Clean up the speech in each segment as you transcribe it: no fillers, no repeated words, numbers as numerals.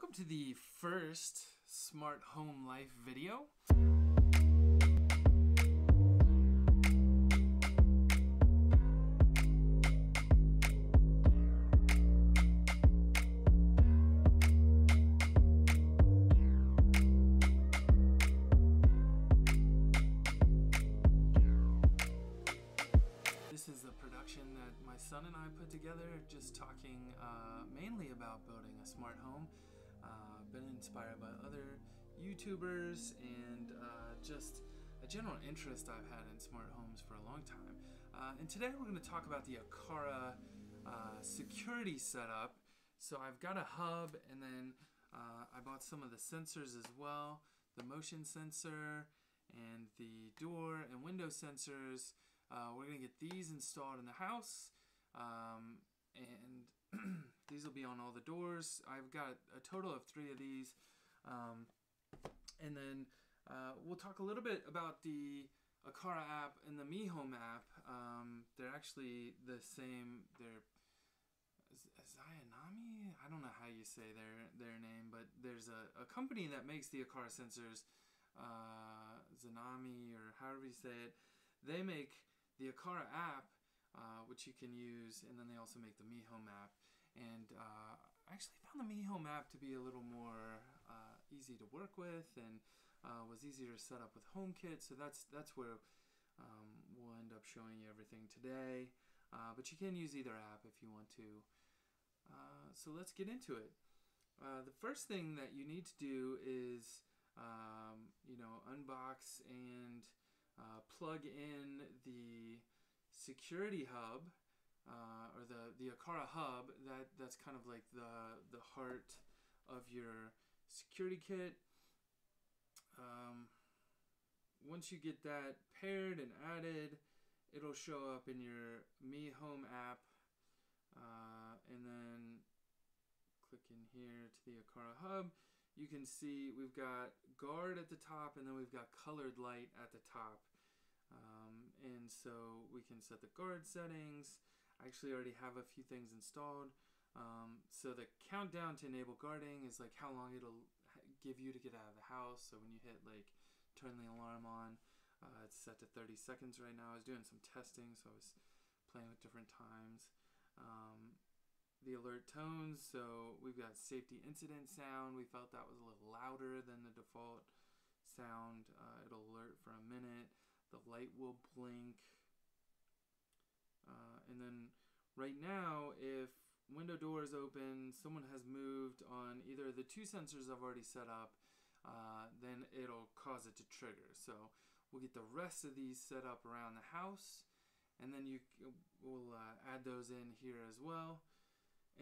Welcome to the first Smart Home Life video. This is a production that my son and I put together, just talking mainly about building a smart home. Been inspired by other YouTubers and just a general interest I've had in smart homes for a long time. And today we're going to talk about the Aqara security setup. So I've got a hub, and then I bought some of the sensors as well, the motion sensor and the door and window sensors. We're going to get these installed in the house, and these will be on all the doors. I've got a total of 3 of these, and then we'll talk a little bit about the Aqara app and the Mi Home app. They're actually the same. They're Zayanami? I don't know how you say their name, but there's a company that makes the Aqara sensors, Zanami or however you say it. They make the Aqara app, which you can use, and then they also make the Mi Home app. And I actually found the Mi Home app to be a little more easy to work with, and was easier to set up with HomeKit. So that's where we'll end up showing you everything today. But you can use either app if you want to. So let's get into it. The first thing that you need to do is unbox and plug in the security hub, or the Aqara Hub. That's kind of like the heart of your security kit. Once you get that paired and added, it'll show up in your Mi Home app, and then click in here to the Aqara Hub. You can see we've got guard at the top, and then we've got colored light at the top. And so we can set the guard settings. I actually already have a few things installed. So the countdown to enable guarding is like how long it'll give you to get out of the house. So when you hit like turn the alarm on, it's set to 30 seconds right now. I was doing some testing, so I was playing with different times. The alert tones, so we've got safety incident sound. We felt that was a little louder than the default sound. It'll alert for a minute. The light will blink. And then right now, if window door is open, someone has moved on either of the 2 sensors I've already set up, then it'll cause it to trigger. So we'll get the rest of these set up around the house, and then we'll add those in here as well.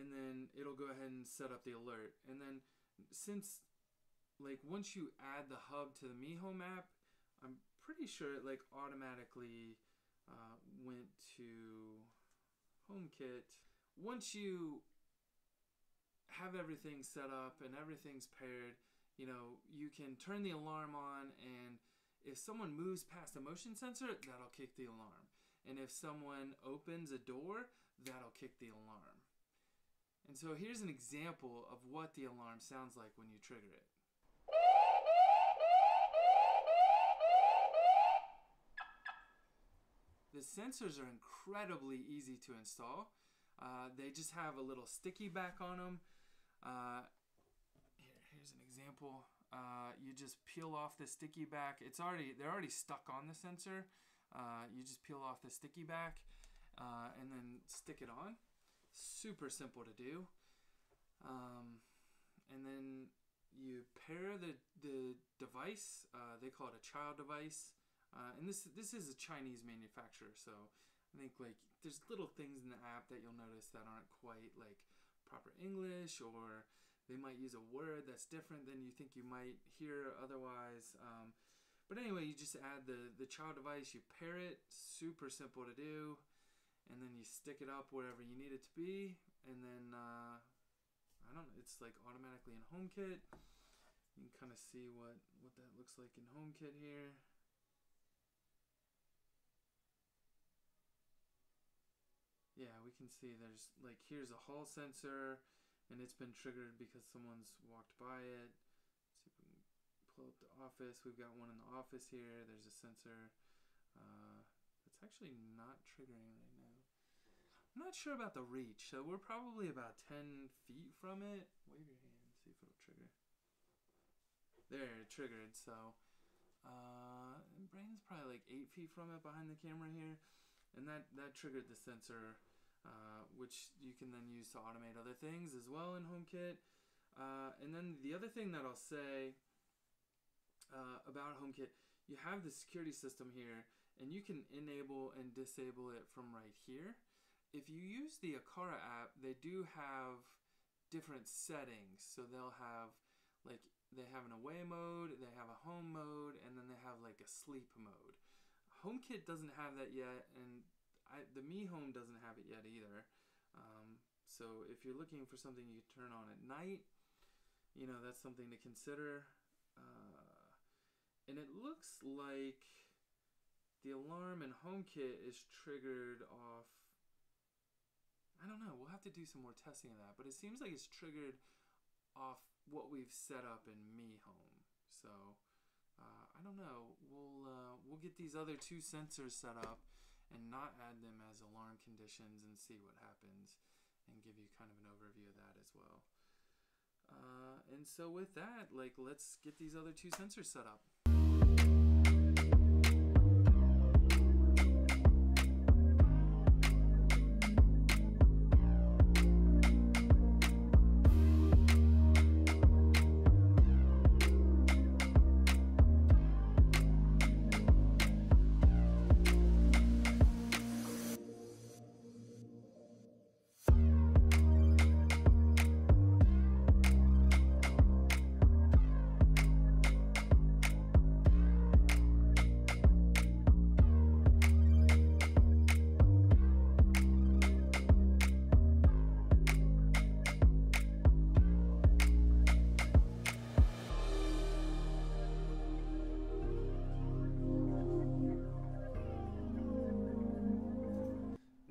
And then it'll go ahead and set up the alert. And then since once you add the hub to the Mi Home app, I'm pretty sure it automatically went to HomeKit. Once you have everything set up and everything's paired, you can turn the alarm on, and if someone moves past a motion sensor, that'll kick the alarm. And if someone opens a door, that'll kick the alarm. And so here's an example of what the alarm sounds like when you trigger it. The sensors are incredibly easy to install. They just have a little sticky back on them. Here's an example. You just peel off the sticky back. They're already stuck on the sensor. You just peel off the sticky back and then stick it on. Super simple to do. And then you pair the device. They call it a child device. And this is a Chinese manufacturer, so I think there's little things in the app that you'll notice that aren't quite proper English, or they might use a word that's different than you think you might hear otherwise. But anyway, you just add the child device, you pair it, super simple to do, and then you stick it up wherever you need it to be, and then it's automatically in HomeKit. You can kind of see what that looks like in HomeKit here. Yeah, we can see there's here's a hall sensor, and it's been triggered because someone's walked by it. Let's see if we can pull up the office. We've got one in the office here. There's a sensor. That's actually not triggering right now. I'm not sure about the reach, so we're probably about 10 feet from it. Wave your hand, see if it'll trigger. There, it triggered. So Brandon's probably like 8 feet from it behind the camera here, and that triggered the sensor, which you can then use to automate other things as well in HomeKit. And then the other thing that I'll say about HomeKit, you have the security system here, and you can enable and disable it from right here. If you use the Aqara app, they do have different settings. So they'll have, like, they have an away mode, they have a home mode, and then they have like a sleep mode. HomeKit doesn't have that yet, and the Mi Home doesn't have it yet either. So if you're looking for something you can turn on at night, you know, that's something to consider. And it looks like the alarm in HomeKit is triggered off, I don't know, we'll have to do some more testing of that, but it seems like it's triggered off what we've set up in Mi Home. So I don't know, we'll get these other two sensors set up and not add them as alarm conditions and see what happens, and give you kind of an overview of that as well. And so with that, like, let's get these other two sensors set up.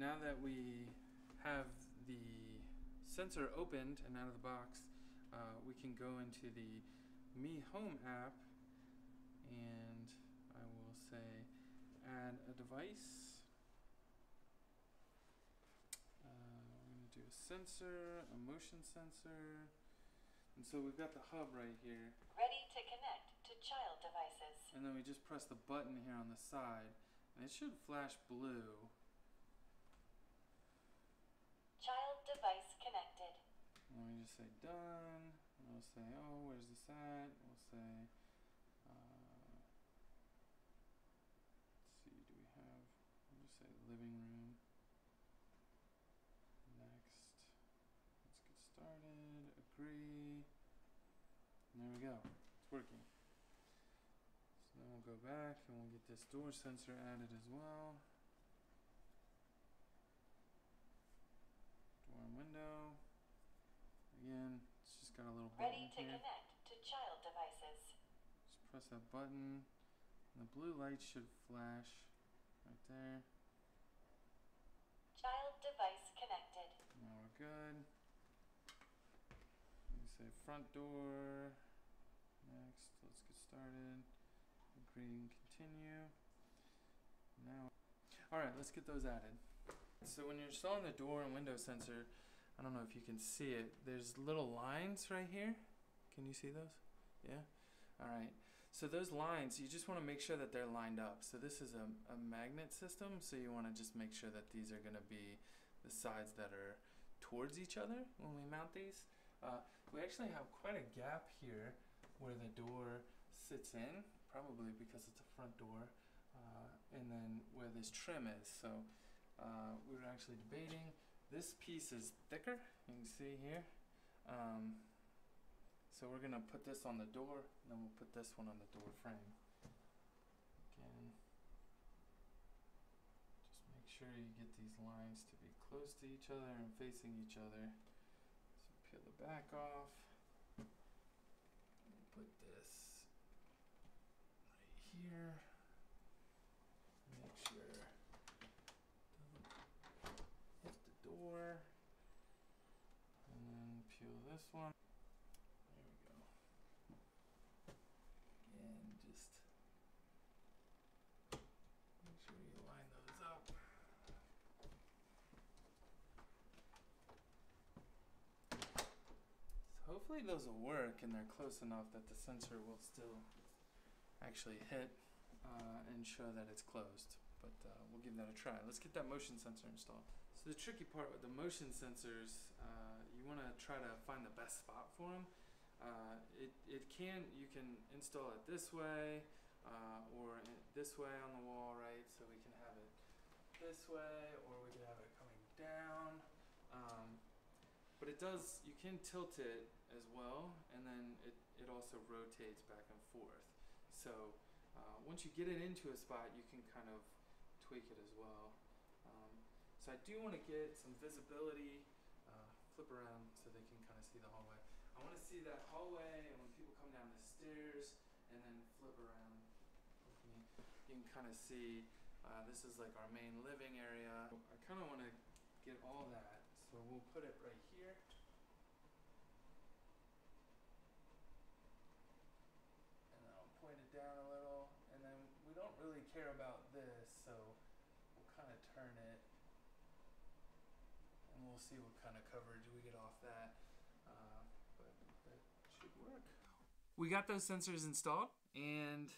Now that we have the sensor opened and out of the box, we can go into the Mi Home app, and I will say add a device. We're going to do a sensor, a motion sensor, and so we've got the hub right here. Ready to connect to child devices. And then we just press the button here on the side, and it should flash blue. Child device connected. And we just say done. And we'll say, oh, where's this at? We'll say, let's see, do we have, we'll just say living room. Next. Let's get started. Agree. And there we go. It's working. So then we'll go back and we'll get this door sensor added as well. Window. Again, it's just got a little button Ready to here. connect to child devices. Just press that button, and the blue light should flash right there. Child device connected. Now we're good. We say front door. Next, let's get started. Agree and continue. Now, all right, let's get those added. So when you're installing the door and window sensor, I don't know if you can see it, there's little lines right here. Can you see those? Yeah? Alright. So those lines, you just want to make sure that they're lined up. So this is a magnet system, so you want to just make sure that these are going to be the sides that are towards each other when we mount these. We actually have quite a gap here where the door sits in, probably because it's a front door, and then where this trim is. So we were actually debating. This piece is thicker, you can see here. So we're going to put this on the door, and then we'll put this one on the door frame. Again, just make sure you get these lines to be close to each other and facing each other. So peel the back off. We'll put this right here. Make sure it doesn't hit the door. And then peel one. There we go. And just make sure you line those up. So hopefully those will work and they're close enough that the sensor will still actually hit and show that it's closed. But we'll give that a try. Let's get that motion sensor installed. So the tricky part with the motion sensors, you want to try to find the best spot for them. You can install it this way or this way on the wall, right? So we can have it this way, or we can have it coming down. But you can tilt it as well, and then it also rotates back and forth. So once you get it into a spot, you can kind of tweak it as well. So I do want to get some visibility, flip around so they can kind of see the hallway. I want to see that hallway, and when people come down the stairs, and then flip around with me, you can kind of see this is like our main living area. I kind of want to get all that, so we'll put it right here. And then I'll point it down a little, and then we don't really care about this, so we'll kind of turn it. And we'll see what kind of coverage we get off that, but that should work. We got those sensors installed and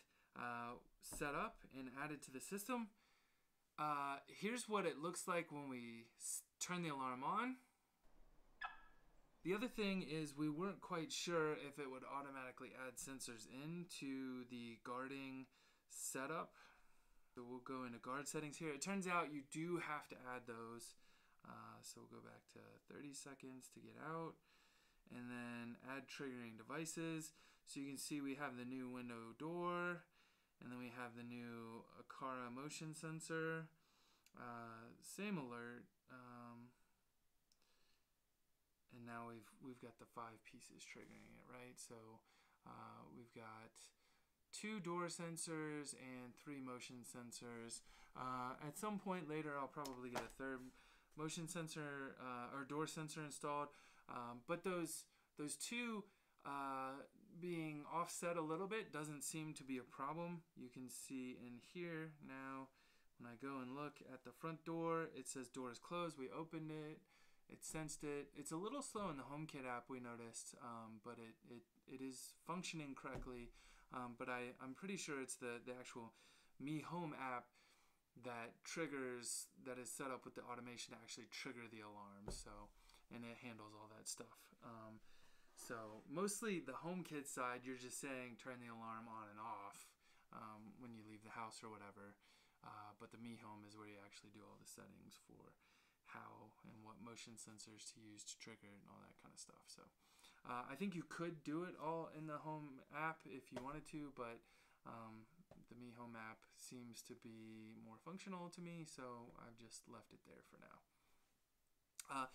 set up and added to the system. Here's what it looks like when we turn the alarm on. The other thing is we weren't quite sure if it would automatically add sensors into the guarding setup. So we'll go into guard settings here. It turns out you do have to add those. So we'll go back to 30 seconds to get out, and then add triggering devices. So you can see we have the new window door, and then we have the new Aqara motion sensor. Same alert, and now we've got the 5 pieces triggering it, right? So we've got 2 door sensors and 3 motion sensors. At some point later, I'll probably get a 3rd motion sensor or door sensor installed, but those 2 being offset a little bit doesn't seem to be a problem. You can see in here now, when I go and look at the front door, it says door is closed. We opened it, it sensed it. It's a little slow in the HomeKit app, we noticed, but it is functioning correctly. But I'm pretty sure it's the actual Mi Home app that is set up with the automation to actually trigger the alarm. So, and it handles all that stuff. So mostly the HomeKit side, you're just saying turn the alarm on and off when you leave the house or whatever. But the Mi Home is where you actually do all the settings for how and what motion sensors to use to trigger it and all that kind of stuff. So I think you could do it all in the Home app if you wanted to, but the Mi Home app seems to be more functional to me, so I've just left it there for now.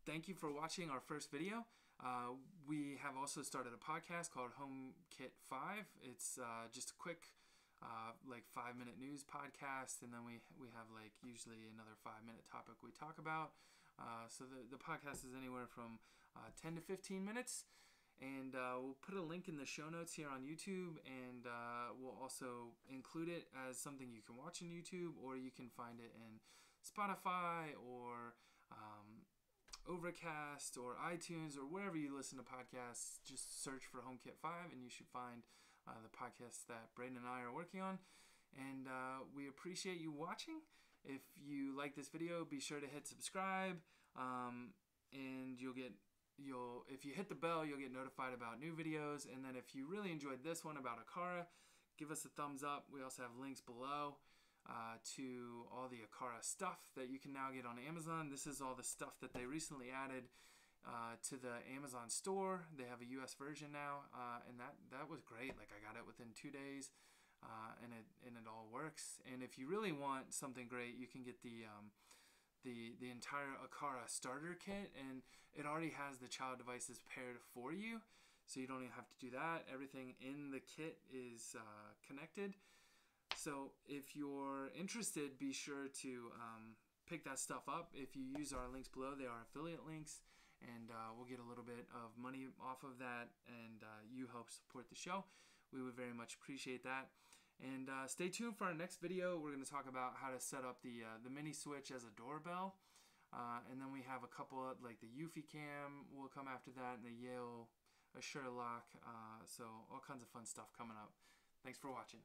Thank you for watching our first video. We have also started a podcast called HomeKit 5. It's just a quick like 5-minute news podcast, and then we have like usually another 5-minute topic we talk about. So the podcast is anywhere from 10 to 15 minutes. And we'll put a link in the show notes here on YouTube, and we'll also include it as something you can watch on YouTube, or you can find it in Spotify or Overcast or iTunes or wherever you listen to podcasts. Just search for HomeKit 5 and you should find the podcasts that Braden and I are working on. And we appreciate you watching. If you like this video, be sure to hit subscribe, and if you hit the bell, you'll get notified about new videos. And then if you really enjoyed this one about Aqara, give us a thumbs up. We also have links below to all the Aqara stuff that you can now get on Amazon. This is all the stuff that they recently added to the Amazon store. They have a US version now, and that was great. Like, I got it within 2 days, and it all works. And if you really want something great, you can get the entire Aqara starter kit, and it already has the child devices paired for you, so you don't even have to do that. Everything in the kit is connected. So if you're interested, be sure to pick that stuff up. If you use our links below, they are affiliate links, and we'll get a little bit of money off of that, and you help support the show. We would very much appreciate that. And stay tuned for our next video. We're going to talk about how to set up the mini switch as a doorbell. And then we have a couple of, like the Eufy Cam will come after that, and the Yale Assure Lock. So all kinds of fun stuff coming up. Thanks for watching.